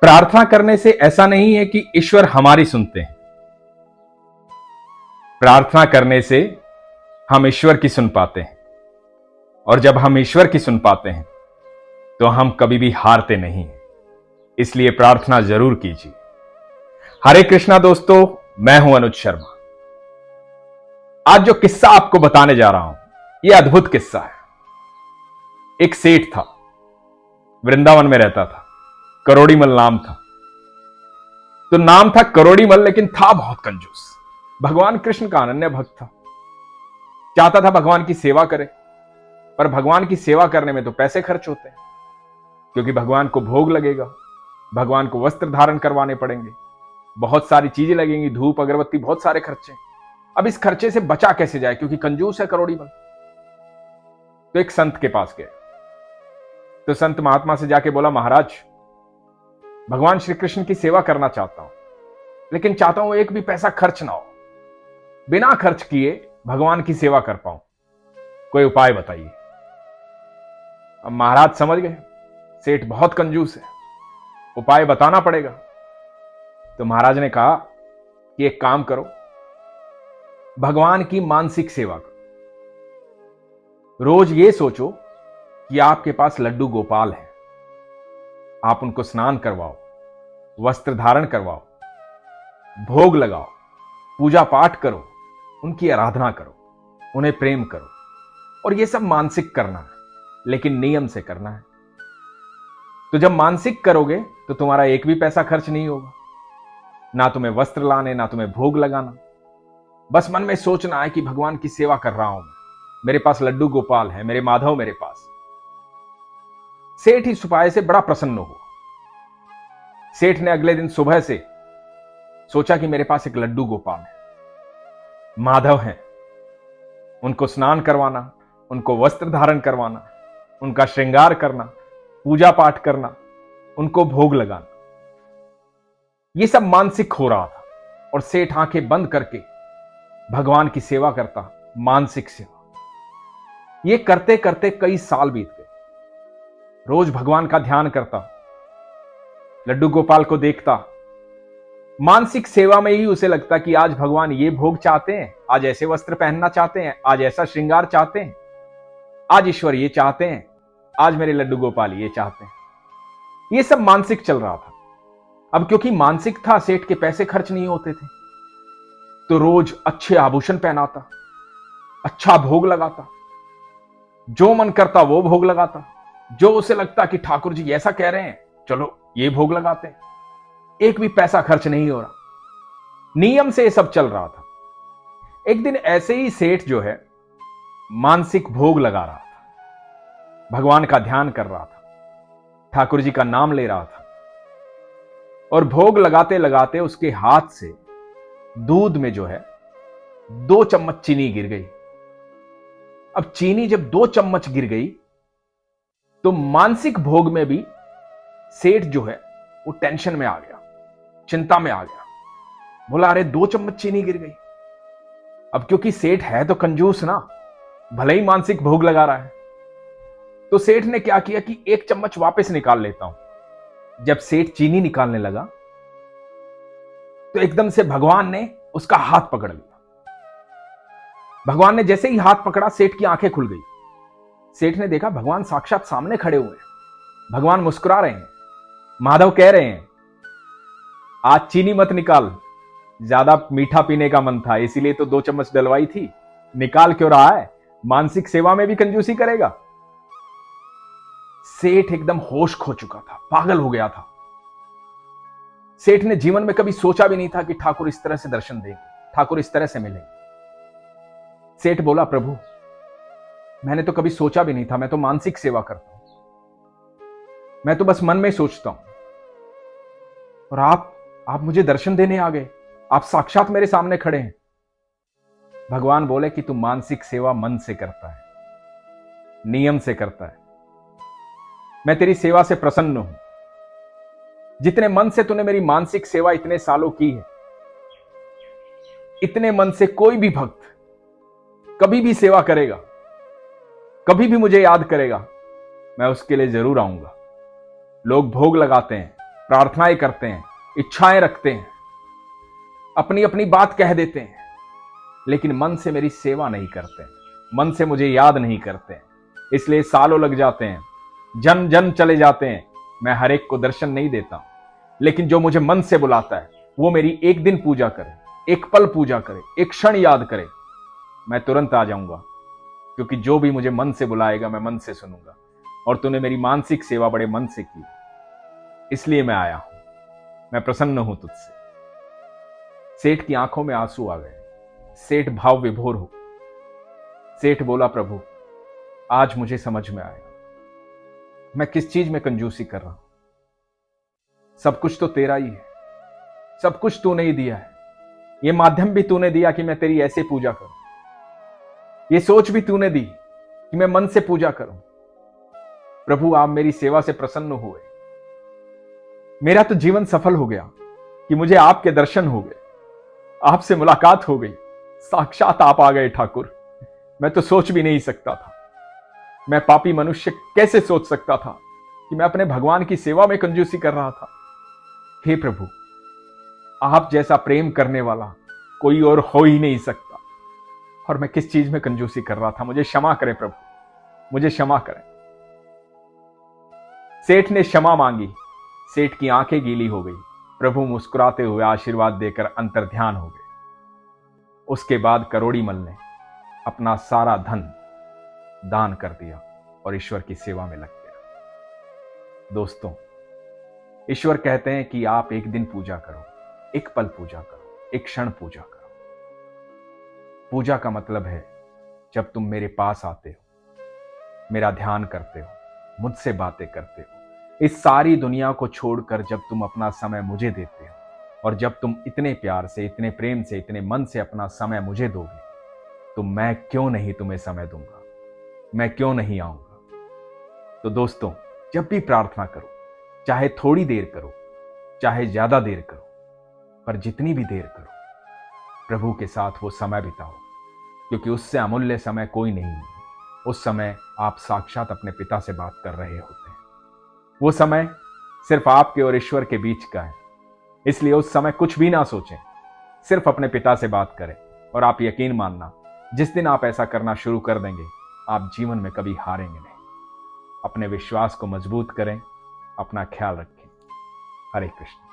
प्रार्थना करने से ऐसा नहीं है कि ईश्वर हमारी सुनते हैं। प्रार्थना करने से हम ईश्वर की सुन पाते हैं, और जब हम ईश्वर की सुन पाते हैं तो हम कभी भी हारते नहीं हैं। इसलिए प्रार्थना जरूर कीजिए। हरे कृष्णा दोस्तों, मैं हूं अनुज शर्मा। आज जो किस्सा आपको बताने जा रहा हूं, यह अद्भुत किस्सा है। एक सेठ था, वृंदावन में रहता था, करोड़ीमल नाम था। तो नाम था करोड़ीमल, लेकिन था बहुत कंजूस। भगवान कृष्ण का अनन्य भक्त था। चाहता था भगवान की सेवा करे, पर भगवान की सेवा करने में तो पैसे खर्च होते हैं, क्योंकि भगवान को भोग लगेगा, भगवान को वस्त्र धारण करवाने पड़ेंगे, बहुत सारी चीजें लगेंगी, धूप अगरबत्ती, बहुत सारे खर्चे। अब इस खर्चे से बचा कैसे जाए, क्योंकि कंजूस है करोड़ीमल। तो एक संत के पास गए। तो संत महात्मा से जाके बोला, महाराज, भगवान श्री कृष्ण की सेवा करना चाहता हूं, लेकिन चाहता हूं एक भी पैसा खर्च ना हो, बिना खर्च किए भगवान की सेवा कर पाऊं, कोई उपाय बताइए। अब महाराज समझ गए, सेठ बहुत कंजूस है, उपाय बताना पड़ेगा। तो महाराज ने कहा कि एक काम करो, भगवान की मानसिक सेवा करो। रोज ये सोचो कि आपके पास लड्डू गोपाल है, आप उनको स्नान करवाओ, वस्त्र धारण करवाओ, भोग लगाओ, पूजा पाठ करो, उनकी आराधना करो, उन्हें प्रेम करो। और ये सब मानसिक करना है, लेकिन नियम से करना है। तो जब मानसिक करोगे तो तुम्हारा एक भी पैसा खर्च नहीं होगा, ना तुम्हें वस्त्र लाने, ना तुम्हें भोग लगाना। बस मन में सोचना है कि भगवान की सेवा कर रहा हूं मैं, मेरे पास लड्डू गोपाल है, मेरे माधव मेरे पास। सेठ इस उपाय से बड़ा प्रसन्न हुआ। सेठ ने अगले दिन सुबह से सोचा कि मेरे पास एक लड्डू गोपाल है, माधव हैं, उनको स्नान करवाना, उनको वस्त्र धारण करवाना, उनका श्रृंगार करना, पूजा पाठ करना, उनको भोग लगाना, ये सब मानसिक हो रहा था। और सेठ आंखें बंद करके भगवान की सेवा करता, मानसिक सेवा। ये करते करते कई साल बीत गए। रोज भगवान का ध्यान करता, लड्डू गोपाल को देखता। मानसिक सेवा में ही उसे लगता कि आज भगवान ये भोग चाहते हैं, आज ऐसे वस्त्र पहनना चाहते हैं, आज ऐसा श्रृंगार चाहते हैं, आज ईश्वर ये चाहते हैं, आज मेरे लड्डू गोपाल ये चाहते हैं। ये सब मानसिक चल रहा था। अब क्योंकि मानसिक था, सेठ के पैसे खर्च नहीं होते थे, तो रोज अच्छे आभूषण पहनाता, अच्छा भोग लगाता, जो मन करता वो भोग लगाता, जो उसे लगता कि ठाकुर जी ऐसा कह रहे हैं, चलो ये भोग लगाते हैं। एक भी पैसा खर्च नहीं हो रहा, नियम से ये सब चल रहा था। एक दिन ऐसे ही सेठ जो है मानसिक भोग लगा रहा था, भगवान का ध्यान कर रहा था, ठाकुर जी का नाम ले रहा था, और भोग लगाते लगाते उसके हाथ से दूध में जो है 2 चम्मच चीनी गिर गई। अब चीनी जब 2 चम्मच गिर गई तो मानसिक भोग में भी सेठ जो है वो टेंशन में आ गया, चिंता में आ गया। बोला, अरे 2 चम्मच चीनी गिर गई। अब क्योंकि सेठ है तो कंजूस ना, भले ही मानसिक भोग लगा रहा है, तो सेठ ने क्या किया कि 1 चम्मच वापस निकाल लेता हूं। जब सेठ चीनी निकालने लगा तो एकदम से भगवान ने उसका हाथ पकड़ लिया। भगवान ने जैसे ही हाथ पकड़ा, सेठ की आंखें खुल गई। सेठ ने देखा भगवान साक्षात सामने खड़े हुए हैं। भगवान मुस्कुरा रहे हैं, माधव कह रहे हैं, आज चीनी मत निकाल, ज्यादा मीठा पीने का मन था, इसीलिए तो 2 चम्मच डलवाई थी, निकाल क्यों रहा है, मानसिक सेवा में भी कंजूसी करेगा। सेठ एकदम होश खो चुका था, पागल हो गया था। सेठ ने जीवन में कभी सोचा भी नहीं था कि ठाकुर इस तरह से दर्शन देंगे, ठाकुर इस तरह से मिलेंगे। सेठ बोला, प्रभु, मैंने तो कभी सोचा भी नहीं था, मैं तो मानसिक सेवा करता हूं, मैं तो बस मन में सोचता हूं, और आप मुझे दर्शन देने आ गए, आप साक्षात मेरे सामने खड़े हैं। भगवान बोले कि तू मानसिक सेवा मन से करता है, नियम से करता है, मैं तेरी सेवा से प्रसन्न हूं। जितने मन से तूने मेरी मानसिक सेवा इतने सालों की है, इतने मन से कोई भी भक्त कभी भी सेवा करेगा, कभी भी मुझे याद करेगा, मैं उसके लिए जरूर आऊंगा। लोग भोग लगाते हैं, प्रार्थनाएं करते हैं, इच्छाएं रखते हैं, अपनी अपनी बात कह देते हैं, लेकिन मन से मेरी सेवा नहीं करते, मन से मुझे याद नहीं करते। इसलिए सालों लग जाते हैं, जन्म जन्म चले जाते हैं, मैं हर एक को दर्शन नहीं देता। लेकिन जो मुझे मन से बुलाता है वो मेरी एक दिन पूजा करे, एक पल पूजा करे, एक क्षण याद करे, मैं तुरंत आ जाऊंगा। क्योंकि जो भी मुझे मन से बुलाएगा मैं मन से सुनूंगा। और तूने मेरी मानसिक सेवा बड़े मन से की, इसलिए मैं आया हूं। मैं प्रसन्न हूं तुझसे। सेठ की आंखों में आंसू आ गए। सेठ भाव विभोर हो। सेठ बोला, प्रभु आज मुझे समझ में आया मैं किस चीज में कंजूसी कर रहा हूं। सब कुछ तो तेरा ही है, सब कुछ तूने ही दिया है। ये माध्यम भी तूने दिया कि मैं तेरी ऐसे पूजा करूं। ये सोच भी तूने दी कि मैं मन से पूजा करूं। प्रभु आप मेरी सेवा से प्रसन्न हुए। मेरा तो जीवन सफल हो गया कि मुझे आपके दर्शन हो गए, आपसे मुलाकात हो गई। साक्षात आप आ गए ठाकुर। मैं तो सोच भी नहीं सकता था, मैं पापी मनुष्य कैसे सोच सकता था कि मैं अपने भगवान की सेवा में कंजूसी कर रहा था। हे प्रभु, आप जैसा प्रेम करने वाला कोई और हो ही नहीं सकता। और मैं किस चीज में कंजूसी कर रहा था, मुझे क्षमा करें प्रभु, मुझे क्षमा करें। सेठ ने क्षमा मांगी। सेठ की आंखें गीली हो गई। प्रभु मुस्कुराते हुए आशीर्वाद देकर अंतर्ध्यान हो गए। उसके बाद करोड़ी मल ने अपना सारा धन दान कर दिया और ईश्वर की सेवा में लग गया। दोस्तों, ईश्वर कहते हैं कि आप एक दिन पूजा करो, एक पल पूजा करो, एक क्षण पूजा करो। पूजा का मतलब है जब तुम मेरे पास आते हो, मेरा ध्यान करते हो, मुझसे बातें करते हो, इस सारी दुनिया को छोड़कर जब तुम अपना समय मुझे देते हो, और जब तुम इतने प्यार से, इतने प्रेम से, इतने मन से अपना समय मुझे दोगे, तो मैं क्यों नहीं तुम्हें समय दूंगा, मैं क्यों नहीं आऊंगा। तो दोस्तों, जब भी प्रार्थना करो, चाहे थोड़ी देर करो, चाहे ज्यादा देर करो, पर जितनी भी देर करो, प्रभु के साथ वो समय बिताओ। क्योंकि उससे अमूल्य समय कोई नहीं है। उस समय आप साक्षात अपने पिता से बात कर रहे होते हैं। वो समय सिर्फ आपके और ईश्वर के बीच का है। इसलिए उस समय कुछ भी ना सोचें, सिर्फ अपने पिता से बात करें। और आप यकीन मानना, जिस दिन आप ऐसा करना शुरू कर देंगे, आप जीवन में कभी हारेंगे नहीं। अपने विश्वास को मजबूत करें, अपना ख्याल रखें। हरे कृष्ण।